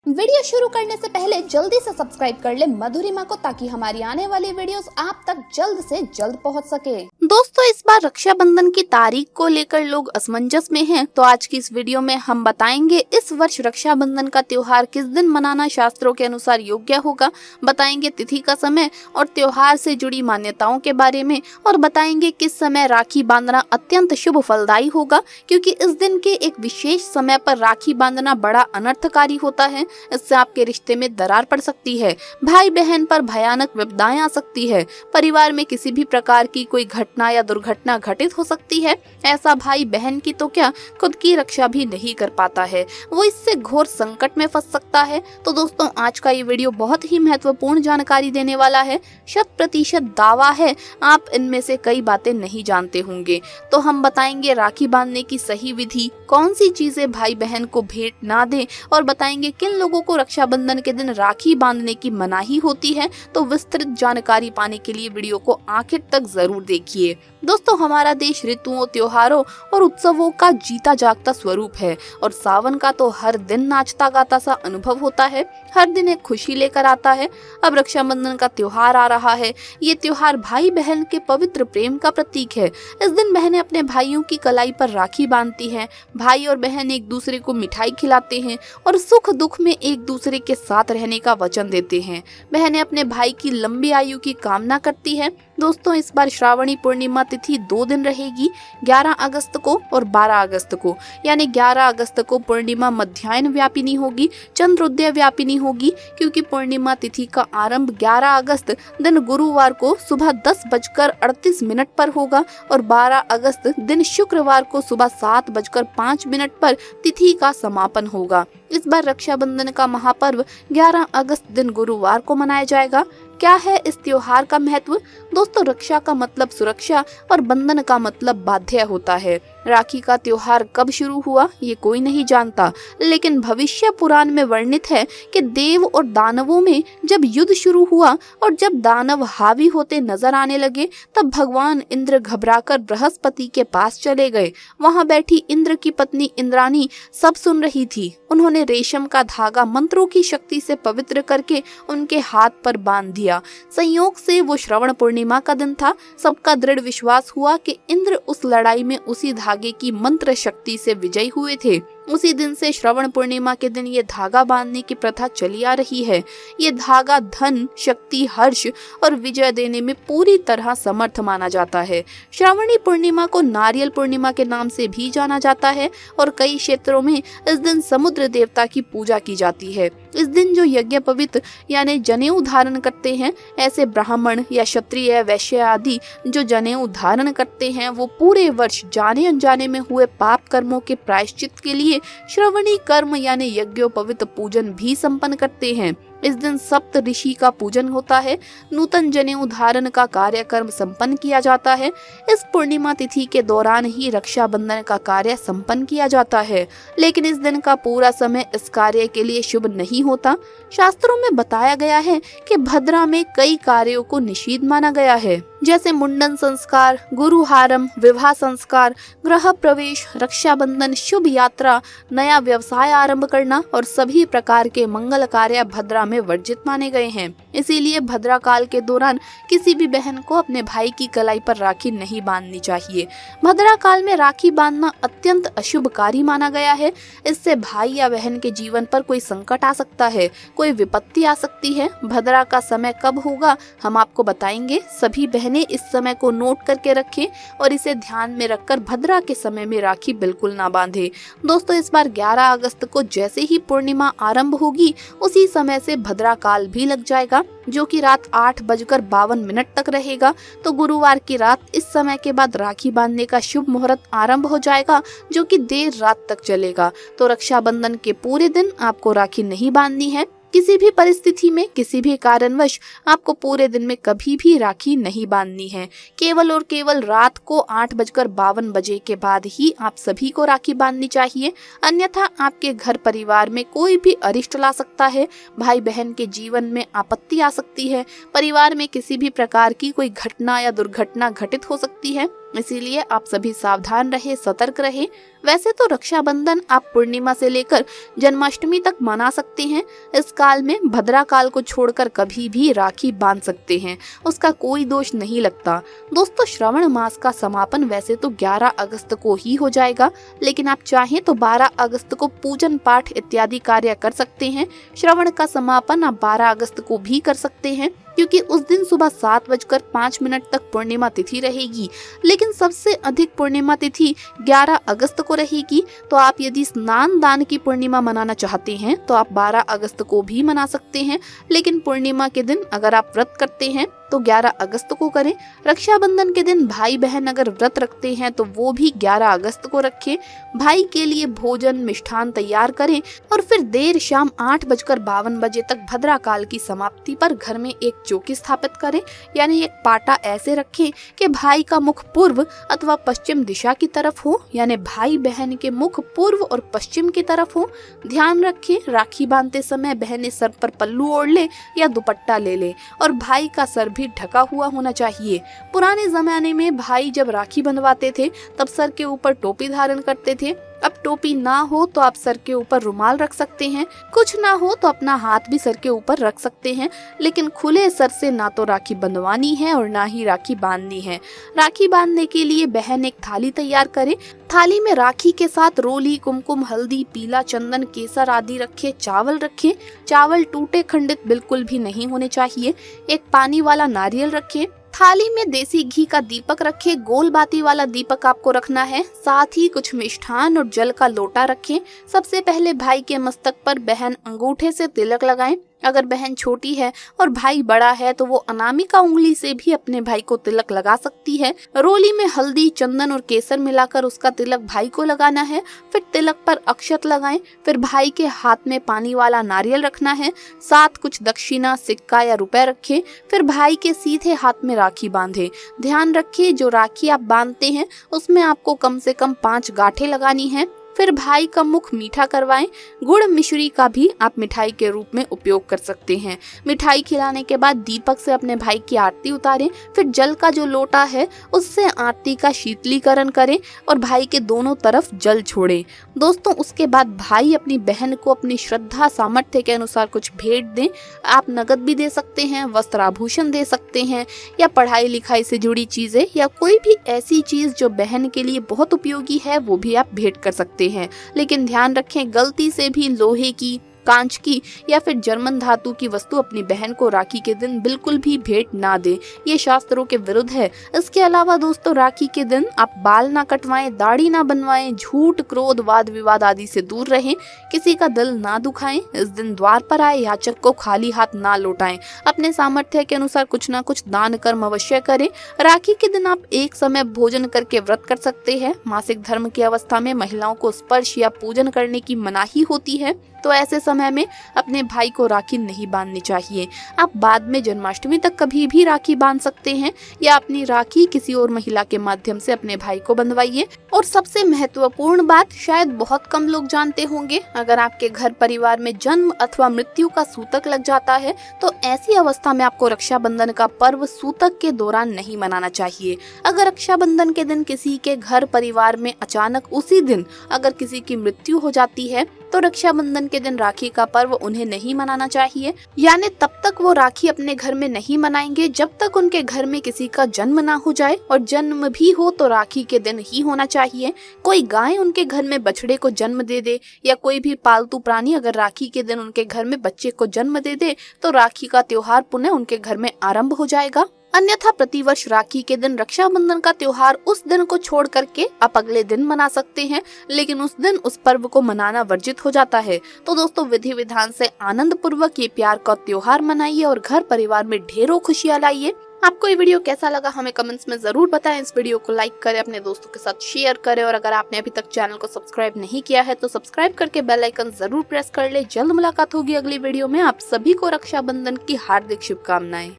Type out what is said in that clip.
Video शुरू करने से पहले जल्दी से सब्सक्राइब कर ले मधुरिमा को, ताकि हमारी आने वाली वीडियोस आप तक जल्द से जल्द पहुंच सके। दोस्तों, इस बार रक्षाबंधन की तारीख को लेकर लोग असमंजस में हैं, तो आज की इस वीडियो में हम बताएंगे इस वर्ष रक्षाबंधन का त्योहार किस दिन मनाना शास्त्रों के अनुसार योग्य होगा, बताएंगे तिथि का समय और त्योहार से जुड़ी मान्यताओं के बारे में, और बताएंगे किस समय राखी बांधना अत्यंत शुभ फलदायी होगा, क्योंकि इस दिन के एक विशेष समय पर राखी बांधना बड़ा अनर्थकारी होता है। इससे आपके रिश्ते में दरार पड़ सकती है, भाई बहन पर भयानक विपदाएं आ सकती है, परिवार में किसी भी प्रकार की कोई घटना या दुर्घटना घटित हो सकती है। ऐसा भाई बहन की तो क्या, खुद की रक्षा भी नहीं कर पाता है, वो इससे घोर संकट में फंस सकता है। तो दोस्तों, आज का ये वीडियो बहुत ही महत्वपूर्ण जानकारी देने वाला है, 100% दावा है आप इनमें से कई बातें नहीं जानते होंगे। तो हम बताएंगे राखी बांधने की सही विधि, कौन सी चीजें भाई बहन को भेंट ना दें, और बताएंगे किन लोगों को रक्षाबंधन के दिन राखी बांधने की मनाही होती है। तो विस्तृत जानकारी पाने के लिए वीडियो को आखिर तक जरूर देखिए। दोस्तों, हमारा देश ऋतुओं, त्योहारों और उत्सवों का जीता जागता स्वरूप है, और सावन का तो हर दिन नाचता गाता सा अनुभव होता है, हर दिन एक खुशी लेकर आता है। अब रक्षाबंधन का त्योहार आ रहा है। ये त्योहार भाई बहन के पवित्र प्रेम का प्रतीक है। इस दिन बहनें अपने भाइयों की कलाई पर राखी बांधती हैं, भाई और बहन एक दूसरे को मिठाई खिलाते हैं और सुख दुख में एक दूसरे के साथ रहने का वचन देते हैं। बहनें अपने भाई की लंबी आयु की कामना करती हैं। दोस्तों, इस बार श्रावणी पूर्णिमा तिथि 2 दिन रहेगी, 11 अगस्त को और 12 अगस्त को। यानी 11 अगस्त को पूर्णिमा मध्याह्न व्यापिनी होगी, चंद्रोदय व्यापिनी होगी, क्योंकि पूर्णिमा तिथि का आरंभ 11 अगस्त दिन गुरुवार को सुबह 10:38 पर होगा और 12 अगस्त दिन शुक्रवार को सुबह 7:05 पर तिथि का समापन होगा। इस बार रक्षाबंधन का महापर्व 11 अगस्त दिन गुरुवार को मनाया जाएगा। क्या है इस त्योहार का महत्व? दोस्तों, रक्षा का मतलब सुरक्षा और बंधन का मतलब बाध्य होता है। राखी का त्योहार कब शुरू हुआ ये कोई नहीं जानता, लेकिन भविष्य पुराण में वर्णित है कि देव और दानवों में जब युद्ध शुरू हुआ और जब दानव हावी होते नजर आने लगे, तब भगवान इंद्र घबराकर बृहस्पति के पास चले गए। वहां बैठी इंद्र की पत्नी इंद्राणी सब सुन रही थी। उन्होंने रेशम का धागा मंत्रों की शक्ति से पवित्र करके उनके हाथ पर बांध दिया। संयोग से वो श्रवण पूर्णिमा का दिन था। सबका दृढ़ विश्वास हुआ कि इंद्र उस लड़ाई में उसी धागे की मंत्र शक्ति से विजयी हुए थे। उसी दिन से श्रवण पूर्णिमा के दिन ये धागा बांधने की प्रथा चली आ रही है। ये धागा धन, शक्ति, हर्ष और विजय देने में पूरी तरह समर्थ माना जाता है। श्रावणी पूर्णिमा को नारियल पूर्णिमा के नाम से भी जाना जाता है और कई क्षेत्रों में इस दिन समुद्र देवता की पूजा की जाती है। इस दिन जो यज्ञ पवित्र यानी जनेऊ धारण करते हैं, ऐसे ब्राह्मण या क्षत्रिय, वैश्य आदि जो जनेऊ धारण करते हैं, वो पूरे वर्ष जाने अनजाने में हुए पाप कर्मों के प्रायश्चित के लिए श्रवणी कर्म यानी यज्ञोपवीत पूजन भी संपन्न करते हैं। इस दिन सप्त ऋषि का पूजन होता है। नूतन जनेऊ धारण का कार्यक्रम संपन्न किया जाता है। इस पूर्णिमा तिथि के दौरान ही रक्षाबंधन का कार्य संपन्न किया जाता है, लेकिन इस दिन का पूरा समय इस कार्य के लिए शुभ नहीं होता। शास्त्रों में बताया गया है कि भद्रा में कई कार्यों को निषिद्ध माना गया है, जैसे मुंडन संस्कार, गुरुहारम, विवाह संस्कार, गृह प्रवेश, रक्षाबंधन, शुभ यात्रा, नया व्यवसाय आरंभ करना और सभी प्रकार के मंगल कार्य भद्रा में वर्जित माने गए हैं। इसीलिए भद्रा काल के दौरान किसी भी बहन को अपने भाई की कलाई पर राखी नहीं बांधनी चाहिए। भद्रा काल में राखी बांधना अत्यंत अशुभकारी माना गया है। इससे भाई या बहन के जीवन पर कोई संकट आ सकता है, कोई विपत्ति आ सकती है। भद्रा का समय कब होगा हम आपको बताएंगे। सभी बहनें इस समय को नोट करके रखें और इसे ध्यान में रखकर भद्रा के समय में राखी बिल्कुल ना बांधे। दोस्तों, इस बार 11 अगस्त को जैसे ही पूर्णिमा आरंभ होगी, उसी समय से भद्रा काल भी लग जाएगा, जो कि रात 8:52 तक रहेगा। तो गुरुवार की रात इस समय के बाद राखी बांधने का शुभ मुहूर्त आरंभ हो जाएगा, जो कि देर रात तक चलेगा। तो रक्षाबंधन के पूरे दिन आपको राखी नहीं बांधनी है। किसी भी परिस्थिति में किसी भी कारणवश आपको पूरे दिन में कभी भी राखी नहीं बांधनी है। केवल और केवल रात को 8:52 के बाद ही आप सभी को राखी बांधनी चाहिए, अन्यथा आपके घर परिवार में कोई भी अरिष्ट ला सकता है, भाई बहन के जीवन में आपत्ति आ सकती है, परिवार में किसी भी प्रकार की कोई घटना या दुर्घटना घटित हो सकती है। इसीलिए आप सभी सावधान रहे, सतर्क रहे। वैसे तो रक्षाबंधन आप पूर्णिमा से लेकर जन्माष्टमी तक मना सकते हैं। इस काल में भद्रा काल को छोड़कर कभी भी राखी बांध सकते हैं, उसका कोई दोष नहीं लगता। दोस्तों, श्रावण मास का समापन वैसे तो 11 अगस्त को ही हो जाएगा, लेकिन आप चाहें तो 12 अगस्त को पूजन पाठ इत्यादि कार्य कर सकते हैं। श्रावण का समापन आप 12 अगस्त को भी कर सकते हैं, क्योंकि उस दिन सुबह 7:05 तक पूर्णिमा तिथि रहेगी। लेकिन सबसे अधिक पूर्णिमा तिथि 11 अगस्त को रहेगी। तो आप यदि स्नान दान की पूर्णिमा मनाना चाहते हैं तो आप 12 अगस्त को भी मना सकते हैं, लेकिन पूर्णिमा के दिन अगर आप व्रत करते हैं तो 11 अगस्त को करें। रक्षाबंधन के दिन भाई बहन अगर व्रत रखते हैं तो वो भी 11 अगस्त को रखें। भाई के लिए भोजन मिष्ठान तैयार करें और फिर देर शाम 8:52 तक भद्रा काल की समाप्ति पर घर में एक चौकी स्थापित करें, यानी एक पाटा ऐसे रखें कि भाई का मुख पूर्व अथवा पश्चिम दिशा की तरफ हो, यानी भाई बहन के मुख पूर्व और पश्चिम की तरफ हो। ध्यान रखें, राखी बांधते समय बहनें सर पर पल्लू ओढ़ ले या दुपट्टा ले ले और भाई का सर भी ढका हुआ होना चाहिए। पुराने जमाने में भाई जब राखी बंधवाते थे तब सर के ऊपर टोपी धारण करते थे। अब टोपी ना हो तो आप सर के ऊपर रुमाल रख सकते हैं, कुछ ना हो तो अपना हाथ भी सर के ऊपर रख सकते हैं, लेकिन खुले सर से ना तो राखी बंधवानी है और ना ही राखी बांधनी है। राखी बांधने के लिए बहन एक थाली तैयार करे। थाली में राखी के साथ रोली, कुमकुम, हल्दी, पीला चंदन, केसर आदि रखे। चावल रखे, चावल टूटे खंडित बिल्कुल भी नहीं होने चाहिए। एक पानी वाला नारियल रखे। थाली में देसी घी का दीपक रखें, गोल बाती वाला दीपक आपको रखना है। साथ ही कुछ मिष्ठान और जल का लोटा रखें। सबसे पहले भाई के मस्तक पर बहन अंगूठे से तिलक लगाएं। अगर बहन छोटी है और भाई बड़ा है तो वो अनामिका उंगली से भी अपने भाई को तिलक लगा सकती है। रोली में हल्दी, चंदन और केसर मिलाकर उसका तिलक भाई को लगाना है। फिर तिलक पर अक्षत लगाएं। फिर भाई के हाथ में पानी वाला नारियल रखना है। साथ कुछ दक्षिणा, सिक्का या रुपए रखें। फिर भाई के सीधे हाथ में राखी बांधे। ध्यान रखिए, जो राखी आप बांधते हैं उसमें आपको कम से कम 5 गांठें लगानी है। फिर भाई का मुख मीठा करवाएं। गुड़ मिश्री का भी आप मिठाई के रूप में उपयोग कर सकते हैं। मिठाई खिलाने के बाद दीपक से अपने भाई की आरती उतारें। फिर जल का जो लोटा है उससे आरती का शीतलीकरण करें और भाई के दोनों तरफ जल छोड़ें। दोस्तों, उसके बाद भाई अपनी बहन को अपनी श्रद्धा सामर्थ्य के अनुसार कुछ भेंट दें। आप नगद भी दे सकते हैं, वस्त्र आभूषण दे सकते हैं, या पढ़ाई लिखाई से जुड़ी चीजें या कोई भी ऐसी चीज जो बहन के लिए बहुत उपयोगी है वो भी आप भेंट कर सकते हैं। लेकिन ध्यान रखें, गलती से भी लोहे की, कांच की या फिर जर्मन धातु की वस्तु अपनी बहन को राखी के दिन बिल्कुल भी भेंट ना दे, ये शास्त्रों के विरुद्ध है। इसके अलावा दोस्तों, राखी के दिन आप बाल ना कटवाएं, दाढ़ी ना बनवाएं, झूठ, क्रोध, वाद विवाद आदि से दूर रहें, किसी का दिल ना दुखाएं। इस दिन द्वार पर आए याचक को खाली हाथ ना लौटाएं। अपने सामर्थ्य के अनुसार कुछ ना कुछ दान कर्म अवश्य करें। राखी के दिन आप एक समय भोजन करके व्रत कर सकते हैं। मासिक धर्म की अवस्था में महिलाओं को स्पर्श या पूजन करने की मनाही होती है, तो ऐसे समय में अपने भाई को राखी नहीं बांधनी चाहिए। आप बाद में जन्माष्टमी तक कभी भी राखी बांध सकते हैं या अपनी राखी किसी और महिला के माध्यम से अपने भाई को बंधवाइए। और सबसे महत्वपूर्ण बात शायद बहुत कम लोग जानते होंगे, अगर आपके घर परिवार में जन्म अथवा मृत्यु का सूतक लग जाता है तो ऐसी अवस्था में आपको रक्षाबंधन का पर्व सूतक के दौरान नहीं मनाना चाहिए। अगर रक्षाबंधन के दिन किसी के घर परिवार में अचानक उसी दिन अगर किसी की मृत्यु हो जाती है तो रक्षाबंधन के दिन राखी का पर्व उन्हें नहीं मनाना चाहिए। यानी तब तक वो राखी अपने घर में नहीं मनाएंगे जब तक उनके घर में किसी का जन्म ना हो जाए, और जन्म भी हो तो राखी के दिन ही होना चाहिए। कोई गाय उनके घर में बछड़े को जन्म दे दे या कोई भी पालतू प्राणी अगर राखी के दिन उनके घर में बच्चे को जन्म दे दे तो राखी का त्योहार पुनः उनके घर में आरंभ हो जाएगा। अन्यथा प्रतिवर्ष राखी के दिन रक्षाबंधन का त्योहार उस दिन को छोड़ करके आप अगले दिन मना सकते हैं, लेकिन उस दिन उस पर्व को मनाना वर्जित हो जाता है। तो दोस्तों, विधि विधान से आनंद पूर्वक ये प्यार का त्योहार मनाइए और घर परिवार में ढेरों खुशियां लाइए। आपको ये वीडियो कैसा लगा हमें कमेंट्स में जरूर बताएं। इस वीडियो को लाइक करें, अपने दोस्तों के साथ शेयर करें और अगर आपने अभी तक चैनल को सब्सक्राइब नहीं किया है तो सब्सक्राइब करके बेल आइकन जरूर प्रेस कर ले। जल्द मुलाकात होगी अगली वीडियो में। आप सभी को रक्षाबंधन की हार्दिक शुभकामनाएं।